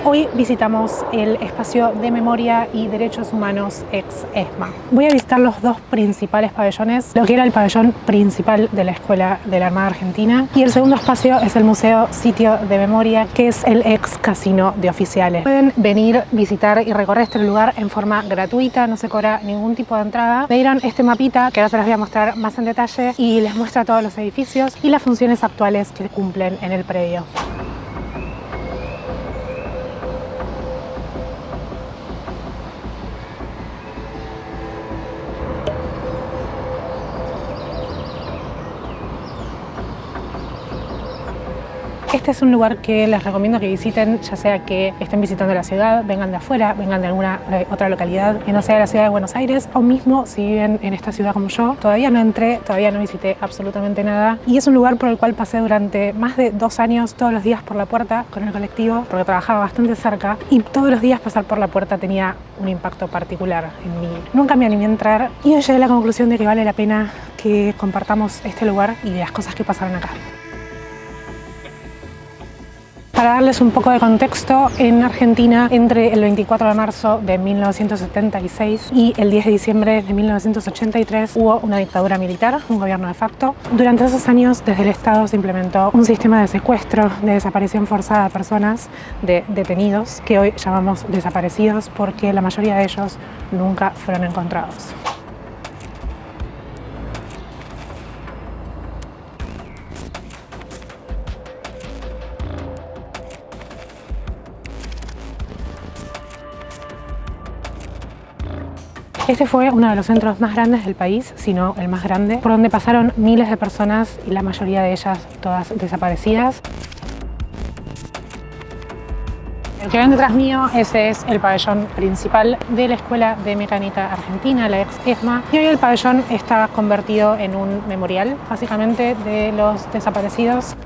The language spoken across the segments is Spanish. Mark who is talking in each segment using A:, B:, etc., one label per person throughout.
A: Hoy visitamos el espacio de memoria y derechos humanos ex-ESMA. Voy a visitar los dos principales pabellones, lo que era el pabellón principal de la Escuela de la Armada Argentina, y el segundo espacio es el Museo Sitio de Memoria, que es el ex casino de oficiales. Pueden venir, visitar y recorrer este lugar en forma gratuita, no se cobra ningún tipo de entrada. Me dieron este mapita que ahora se las voy a mostrar más en detalle y les muestra todos los edificios y las funciones actuales que cumplen en el predio. Este es un lugar que les recomiendo que visiten, ya sea que estén visitando la ciudad, vengan de afuera, vengan de alguna otra localidad que no sea la ciudad de Buenos Aires, o mismo si viven en esta ciudad como yo. Todavía no entré, todavía no visité absolutamente nada, y es un lugar por el cual pasé durante más de 2 años todos los días por la puerta con el colectivo, porque trabajaba bastante cerca, y todos los días pasar por la puerta tenía un impacto particular en mí. Nunca me animé a entrar y hoy llegué a la conclusión de que vale la pena que compartamos este lugar y las cosas que pasaron acá. Para darles un poco de contexto, en Argentina entre el 24 de marzo de 1976 y el 10 de diciembre de 1983 hubo una dictadura militar, un gobierno de facto. Durante esos años desde el Estado se implementó un sistema de secuestro, de desaparición forzada de personas, de detenidos, que hoy llamamos desaparecidos porque la mayoría de ellos nunca fueron encontrados. Este fue uno de los centros más grandes del país, si no el más grande, por donde pasaron miles de personas y la mayoría de ellas todas desaparecidas. El que ven detrás mío, ese es el pabellón principal de la Escuela de Mecánica Argentina, la ex-ESMA, y hoy el pabellón está convertido en un memorial, básicamente, de los desaparecidos.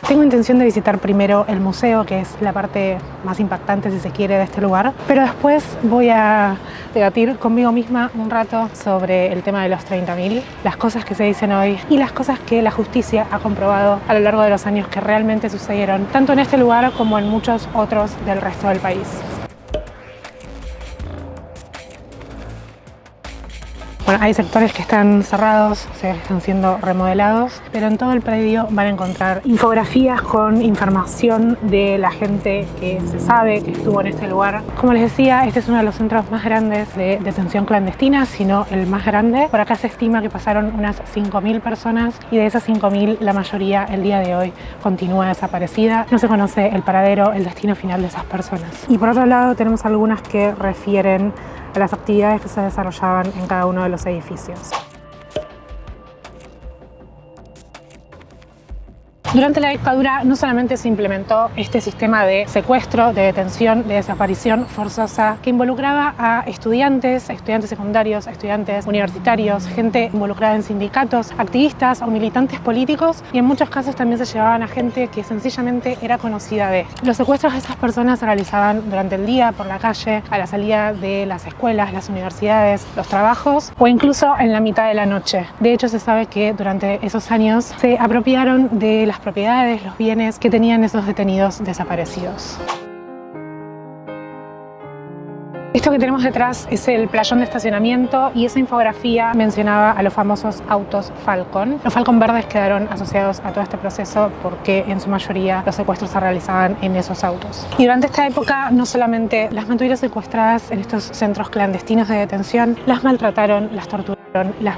A: Tengo intención de visitar primero el museo, que es la parte más impactante, si se quiere, de este lugar, pero después voy a debatir conmigo misma un rato sobre el tema de los 30.000, las cosas que se dicen hoy y las cosas que la justicia ha comprobado a lo largo de los años que realmente sucedieron, tanto en este lugar como en muchos otros del resto del país. Bueno, hay sectores que están cerrados, están siendo remodelados, pero en todo el predio van a encontrar infografías con información de la gente que se sabe que estuvo en este lugar. Como les decía, este es uno de los centros más grandes de detención clandestina, si no el más grande. Por acá se estima que pasaron unas 5.000 personas y de esas 5.000 la mayoría el día de hoy continúa desaparecida. No se conoce el paradero, el destino final de esas personas. Y por otro lado tenemos algunas que refieren a las actividades que se desarrollaban en cada uno de los edificios. Durante la dictadura no solamente se implementó este sistema de secuestro, de detención, de desaparición forzosa que involucraba a estudiantes secundarios, estudiantes universitarios, gente involucrada en sindicatos, activistas o militantes políticos, y en muchos casos también se llevaban a gente que sencillamente era conocida de. Los secuestros de esas personas se realizaban durante el día, por la calle, a la salida de las escuelas, las universidades, los trabajos o incluso en la mitad de la noche. De hecho, se sabe que durante esos años se apropiaron de las propiedades, los bienes que tenían esos detenidos desaparecidos. Esto que tenemos detrás es el playón de estacionamiento y esa infografía mencionaba a los famosos autos Falcon. Los Falcon verdes quedaron asociados a todo este proceso porque en su mayoría los secuestros se realizaban en esos autos. Y durante esta época no solamente las mantuvieron secuestradas en estos centros clandestinos de detención, las maltrataron, las torturaron, las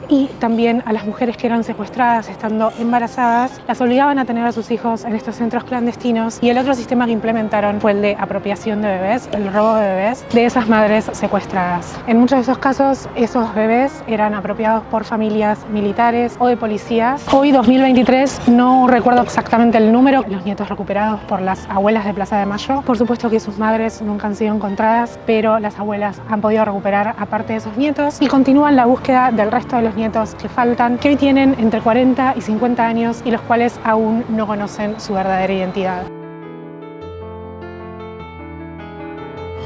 A: y también a las mujeres que eran secuestradas estando embarazadas, las obligaban a tener a sus hijos en estos centros clandestinos, y el otro sistema que implementaron fue el de apropiación de bebés, el robo de bebés de esas madres secuestradas. En muchos de esos casos, esos bebés eran apropiados por familias militares o de policías. Hoy, 2023, no recuerdo exactamente el número, los nietos recuperados por las abuelas de Plaza de Mayo. Por supuesto que sus madres nunca han sido encontradas, pero las abuelas han podido recuperar a parte de esos nietos y continúan la búsqueda del resto resto de los nietos que faltan, que hoy tienen entre 40 y 50 años y los cuales aún no conocen su verdadera identidad.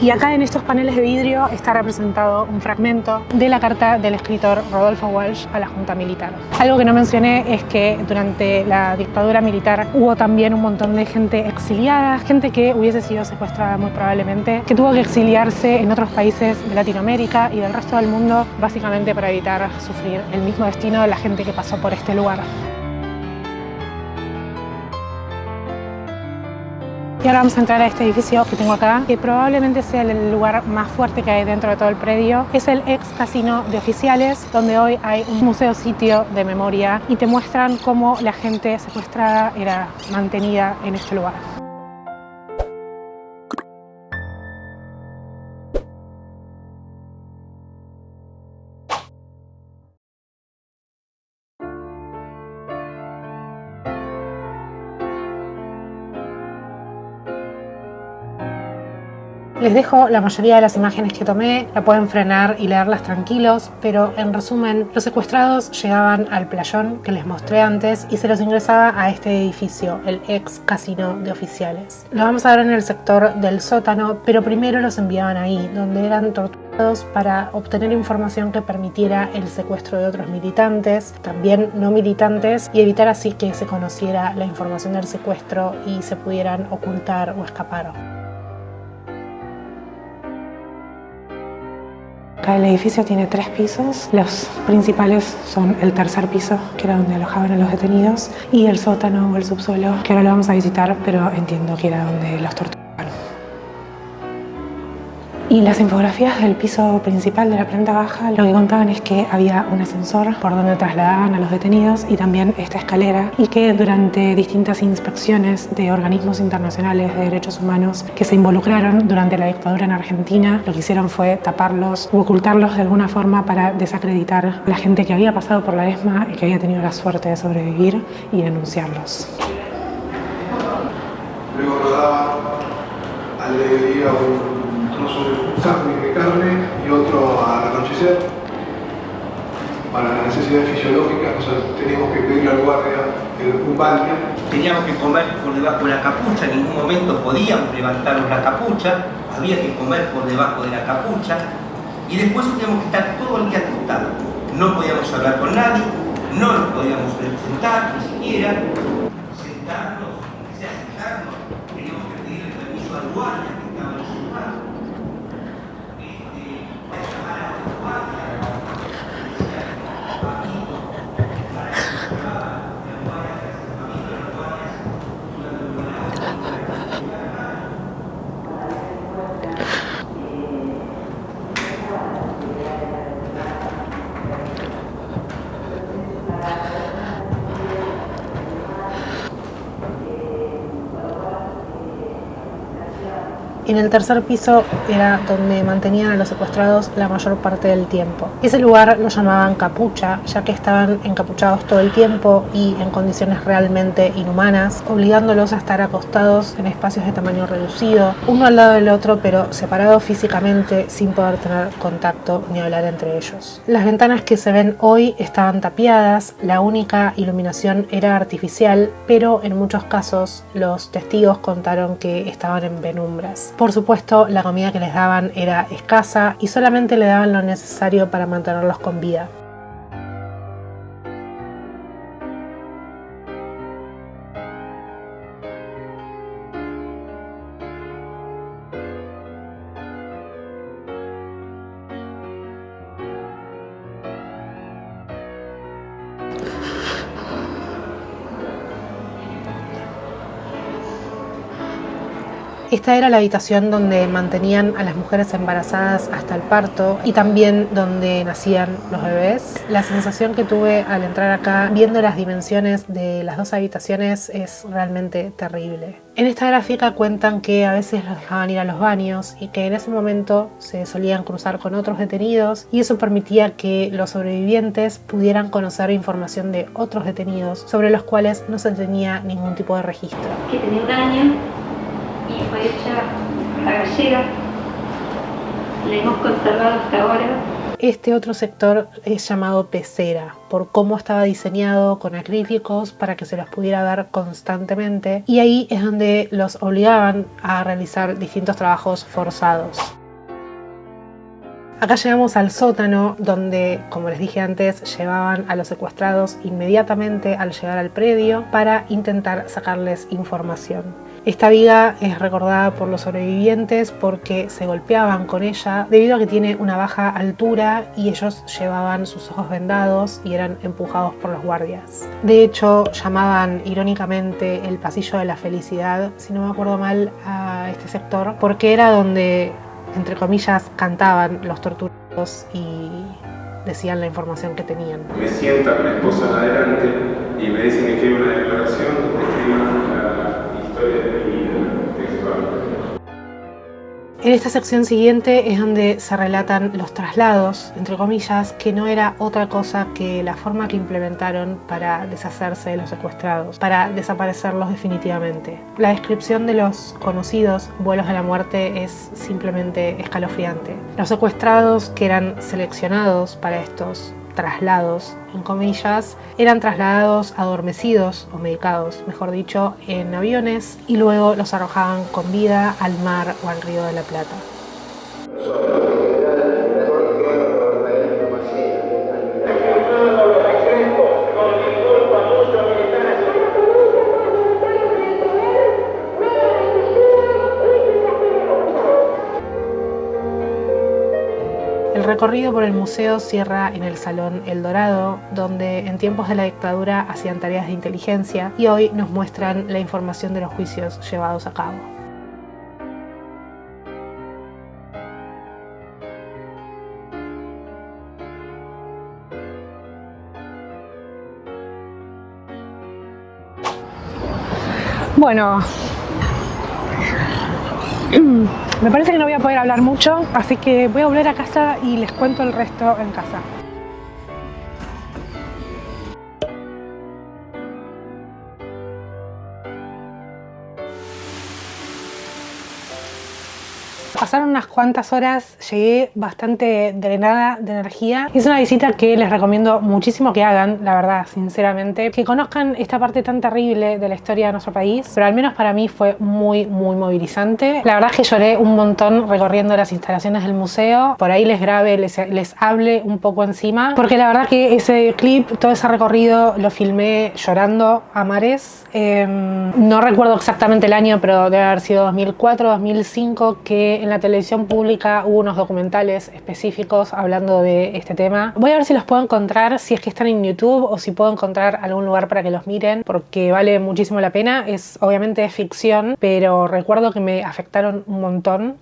A: Y acá en estos paneles de vidrio está representado un fragmento de la carta del escritor Rodolfo Walsh a la Junta Militar. Algo que no mencioné es que durante la dictadura militar hubo también un montón de gente exiliada, gente que hubiese sido secuestrada muy probablemente, que tuvo que exiliarse en otros países de Latinoamérica y del resto del mundo, básicamente para evitar sufrir el mismo destino de la gente que pasó por este lugar. Y ahora vamos a entrar a este edificio que tengo acá, que probablemente sea el lugar más fuerte que hay dentro de todo el predio. Es el ex casino de oficiales, donde hoy hay un museo sitio de memoria y te muestran cómo la gente secuestrada era mantenida en este lugar. Les dejo la mayoría de las imágenes que tomé, la pueden frenar y leerlas tranquilos, pero en resumen, los secuestrados llegaban al playón que les mostré antes y se los ingresaba a este edificio, el ex casino de oficiales. Lo vamos a ver en el sector del sótano, pero primero los enviaban ahí, donde eran torturados para obtener información que permitiera el secuestro de otros militantes, también no militantes, y evitar así que se conociera la información del secuestro y se pudieran ocultar o escapar. Acá el edificio tiene 3 pisos, los principales son el tercer piso, que era donde alojaban a los detenidos, y el sótano o el subsuelo, que ahora lo vamos a visitar, pero entiendo que era donde los torturaban. Y las infografías del piso principal de la planta baja lo que contaban es que había un ascensor por donde trasladaban a los detenidos y también esta escalera, y que durante distintas inspecciones de organismos internacionales de derechos humanos que se involucraron durante la dictadura en Argentina, lo que hicieron fue taparlos u ocultarlos de alguna forma para desacreditar a la gente que había pasado por la ESMA y que había tenido la suerte de sobrevivir y denunciarlos.
B: Luego rodaban al mediodía un trozo de sándwich de carne y otro al anochecer para las necesidades fisiológicas. O sea, teníamos que pedirle al guardia un balde.
C: Teníamos que comer por debajo de la capucha, en ningún momento podíamos levantarnos la capucha, había que comer por debajo de la capucha y después teníamos que estar todo el día acostados. No podíamos hablar con nadie, no nos podíamos sentar ni siquiera, sentarnos, teníamos que pedirle permiso al guardia que estaba en su lugar.
A: En el tercer piso era donde mantenían a los secuestrados la mayor parte del tiempo. Ese lugar lo llamaban capucha, ya que estaban encapuchados todo el tiempo y en condiciones realmente inhumanas, obligándolos a estar acostados en espacios de tamaño reducido, uno al lado del otro, pero separados físicamente sin poder tener contacto ni hablar entre ellos. Las ventanas que se ven hoy estaban tapiadas, la única iluminación era artificial, pero en muchos casos los testigos contaron que estaban en penumbras. Por supuesto, la comida que les daban era escasa y solamente le daban lo necesario para mantenerlos con vida. Esta era la habitación donde mantenían a las mujeres embarazadas hasta el parto y también donde nacían los bebés. La sensación que tuve al entrar acá, viendo las dimensiones de las dos habitaciones, es realmente terrible. En esta gráfica cuentan que a veces los dejaban ir a los baños y que en ese momento se solían cruzar con otros detenidos y eso permitía que los sobrevivientes pudieran conocer información de otros detenidos sobre los cuales no se tenía ningún tipo de registro.
D: Que tenía un año y fue hecha a la gallega, la hemos conservado hasta ahora.
A: este otro sector es llamado pecera, por cómo estaba diseñado con acrílicos para que se los pudiera ver constantemente, y ahí es donde los obligaban a realizar distintos trabajos forzados. Acá llegamos al sótano donde, como les dije antes, llevaban a los secuestrados inmediatamente al llegar al predio para intentar sacarles información. Esta viga es recordada por los sobrevivientes porque se golpeaban con ella debido a que tiene una baja altura y ellos llevaban sus ojos vendados y eran empujados por los guardias. De hecho, llamaban irónicamente el pasillo de la felicidad, si no me acuerdo mal, a este sector, porque era donde, entre comillas, cantaban los torturados y decían la información que tenían.
E: Me sientan la esposa adelante y me dicen que quiero una declaración que escriban la historia de mi vida textual.
A: En esta sección siguiente es donde se relatan los traslados, entre comillas, que no era otra cosa que la forma que implementaron para deshacerse de los secuestrados, para desaparecerlos definitivamente. La descripción de los conocidos vuelos de la muerte es simplemente escalofriante. Los secuestrados que eran seleccionados para estos traslados, en comillas, eran trasladados adormecidos o medicados, mejor dicho, en aviones, y luego los arrojaban con vida al mar o al Río de la Plata. El recorrido por el museo cierra en el Salón El Dorado, donde en tiempos de la dictadura hacían tareas de inteligencia y hoy nos muestran la información de los juicios llevados a cabo. Bueno, me parece que no voy a poder hablar mucho, así que voy a volver a casa y les cuento el resto en casa. Pasaron unas cuantas horas, llegué bastante drenada de energía. Es una visita que les recomiendo muchísimo que hagan, la verdad, sinceramente. Que conozcan esta parte tan terrible de la historia de nuestro país, pero al menos para mí fue muy movilizante. La verdad es que lloré un montón recorriendo las instalaciones del museo. Por ahí les grabé, les hablé un poco encima, porque la verdad que ese clip, todo ese recorrido lo filmé llorando a mares. No recuerdo exactamente el año, pero debe haber sido 2004, 2005, que en la televisión pública hubo unos documentales específicos hablando de este tema. Voy a ver si los puedo encontrar, si es que están en YouTube o si puedo encontrar algún lugar para que los miren, porque vale muchísimo la pena. Obviamente es ficción, pero recuerdo que me afectaron un montón.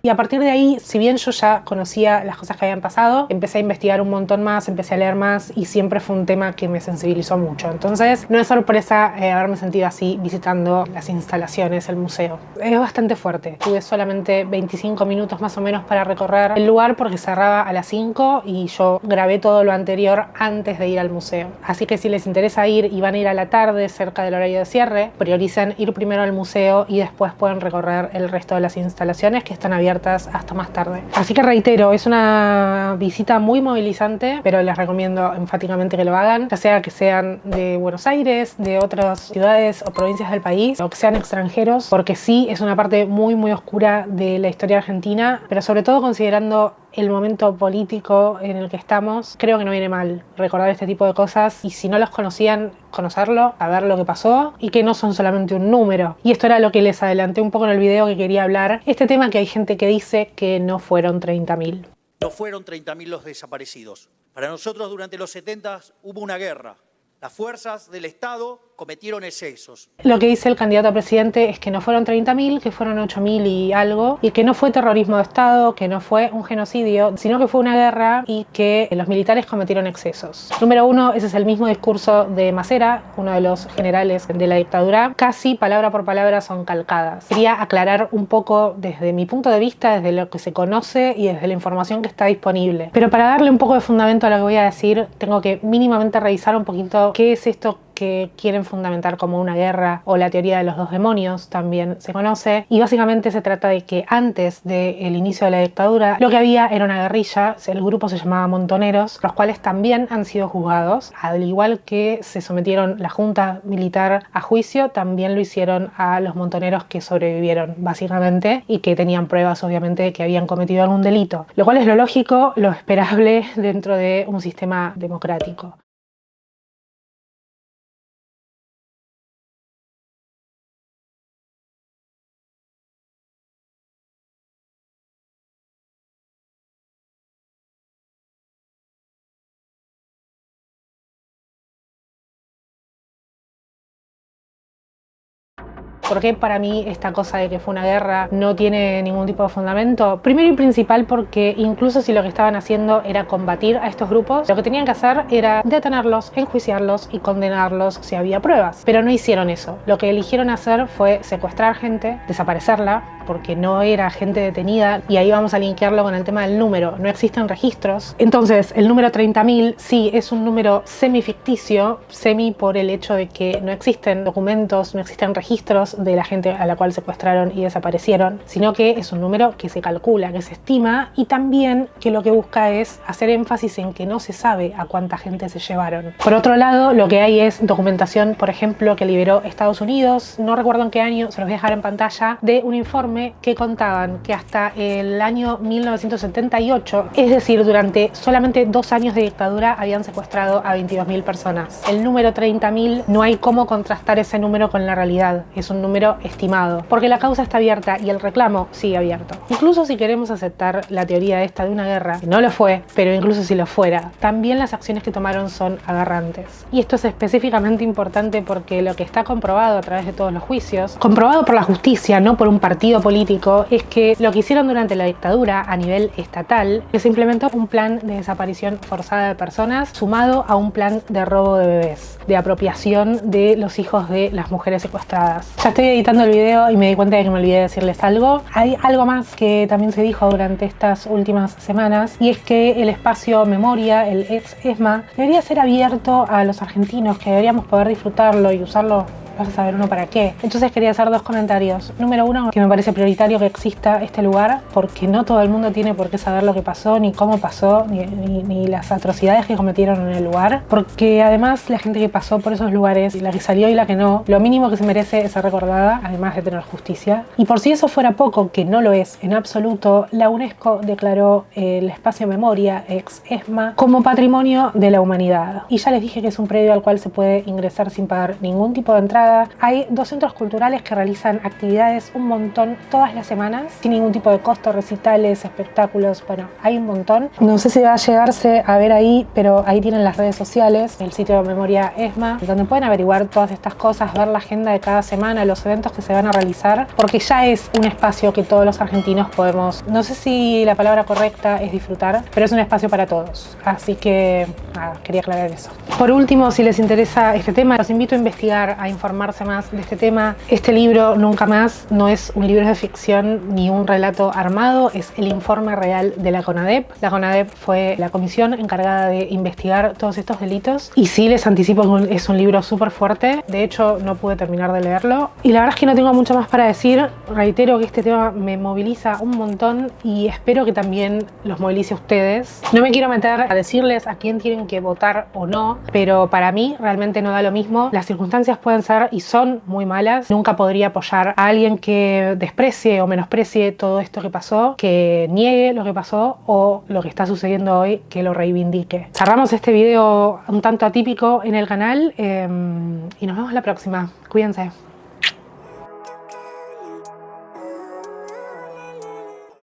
A: Y a partir de ahí, si bien yo ya conocía las cosas que habían pasado, empecé a investigar un montón más, empecé a leer más y siempre fue un tema que me sensibilizó mucho. Entonces, no es sorpresa haberme sentido así visitando las instalaciones, el museo. Es bastante fuerte. Tuve solamente 25 minutos más o menos para recorrer el lugar porque cerraba a las 5 y yo grabé todo lo anterior antes de ir al museo. Así que si les interesa ir y van a ir a la tarde cerca del horario de cierre, prioricen ir primero al museo y después pueden recorrer el resto de las instalaciones que están abiertas hasta más tarde. Así que reitero, es una visita muy movilizante, pero les recomiendo enfáticamente que lo hagan, ya sea que sean de Buenos Aires, de otras ciudades o provincias del país, o que sean extranjeros, porque sí es una parte muy oscura de la historia argentina, pero sobre todo considerando el momento político en el que estamos, creo que no viene mal recordar este tipo de cosas y si no los conocían, conocerlo, saber lo que pasó y que no son solamente un número. Y esto era lo que les adelanté un poco en el video que quería hablar, este tema que hay gente que dice que no fueron 30.000.
F: No fueron 30.000 los desaparecidos. Para nosotros durante los 70 hubo una guerra. Las fuerzas del Estado cometieron excesos.
A: Lo que dice el candidato a presidente es que no fueron 30.000, que fueron 8.000 y algo, y que no fue terrorismo de Estado, que no fue un genocidio, sino que fue una guerra y que los militares cometieron excesos. Número uno, ese es el mismo discurso de Masera, uno de los generales de la dictadura. Casi palabra por palabra son calcadas. Quería aclarar un poco desde mi punto de vista, desde lo que se conoce y desde la información que está disponible. Pero para darle un poco de fundamento a lo que voy a decir, tengo que mínimamente revisar un poquito qué es esto que quieren fundamentar como una guerra, o la teoría de los dos demonios también se conoce, y básicamente se trata de que antes del inicio de la dictadura lo que había era una guerrilla, el grupo se llamaba Montoneros, los cuales también han sido juzgados, al igual que se sometieron la junta militar a juicio, también lo hicieron a los montoneros que sobrevivieron básicamente y que tenían pruebas obviamente de que habían cometido algún delito, lo cual es lo lógico, lo esperable dentro de un sistema democrático. ¿Por qué para mí esta cosa de que fue una guerra no tiene ningún tipo de fundamento? Primero y principal porque incluso si lo que estaban haciendo era combatir a estos grupos, lo que tenían que hacer era detenerlos, enjuiciarlos y condenarlos si había pruebas. Pero no hicieron eso. Lo que eligieron hacer fue secuestrar gente, desaparecerla, porque no era gente detenida, y ahí vamos a linkearlo con el tema del número. No existen registros. Entonces, el número 30.000 sí es un número semi-ficticio, semi por el hecho de que no existen documentos, no existen registros de la gente a la cual secuestraron y desaparecieron, sino que es un número que se calcula, que se estima, y también que lo que busca es hacer énfasis en que no se sabe a cuánta gente se llevaron. Por otro lado, lo que hay es documentación, por ejemplo, que liberó Estados Unidos, no recuerdo en qué año, se los voy a dejar en pantalla, de un informe que contaban que hasta el año 1978, es decir, durante solamente 2 años de dictadura, habían secuestrado a 22.000 personas. El número 30.000 no hay cómo contrastar ese número con la realidad, es un número estimado, porque la causa está abierta y el reclamo sigue abierto. Incluso si queremos aceptar la teoría esta de una guerra, que no lo fue, pero incluso si lo fuera, también las acciones que tomaron son aberrantes. Y esto es específicamente importante porque lo que está comprobado a través de todos los juicios, comprobado por la justicia, no por un partido político, es que lo que hicieron durante la dictadura a nivel estatal, que se implementó un plan de desaparición forzada de personas sumado a un plan de robo de bebés, de apropiación de los hijos de las mujeres secuestradas. Ya estoy editando el video y me di cuenta de que me olvidé de decirles algo. Hay algo más que también se dijo durante estas últimas semanas, y es que el espacio Memoria, el ex ESMA, debería ser abierto a los argentinos, que deberíamos poder disfrutarlo y usarlo. Vas a saber uno para qué. Entonces quería hacer 2 comentarios. Número 1, que me parece prioritario que exista este lugar, porque no todo el mundo tiene por qué saber lo que pasó, ni cómo pasó, ni las atrocidades que cometieron en el lugar, porque además la gente que pasó por esos lugares, la que salió y la que no, lo mínimo que se merece es ser recordada, además de tener justicia. Y por si eso fuera poco, que no lo es en absoluto, la UNESCO declaró el espacio Memoria, ex ESMA, como patrimonio de la humanidad. Y ya les dije que es un predio al cual se puede ingresar sin pagar ningún tipo de entrada. Hay 2 centros culturales que realizan actividades un montón todas las semanas, sin ningún tipo de costo, recitales, espectáculos, bueno, hay un montón. No sé si va a llegarse a ver ahí, pero ahí tienen las redes sociales, el sitio de Memoria ESMA, donde pueden averiguar todas estas cosas, ver la agenda de cada semana, los eventos que se van a realizar, porque ya es un espacio que todos los argentinos podemos, no sé si la palabra correcta es disfrutar, pero es un espacio para todos. Así que, nada, quería aclarar eso. Por último, si les interesa este tema, los invito a investigar, a informarse más de este tema. Este libro, Nunca Más, no es un libro de ficción ni un relato armado, es el informe real de la CONADEP. La CONADEP fue la comisión encargada de investigar todos estos delitos, y sí, les anticipo que es un libro súper fuerte. De hecho, no pude terminar de leerlo y la verdad es que no tengo mucho más para decir. Reitero que este tema me moviliza un montón y espero que también los movilice a ustedes. No me quiero meter a decirles a quién tienen que votar o no, pero para mí realmente no da lo mismo. Las circunstancias pueden ser y son muy malas. Nunca podría apoyar a alguien que desprecie o menosprecie todo esto que pasó, que niegue lo que pasó o lo que está sucediendo hoy, que lo reivindique. Cerramos este video un tanto atípico en el canal y nos vemos la próxima. Cuídense.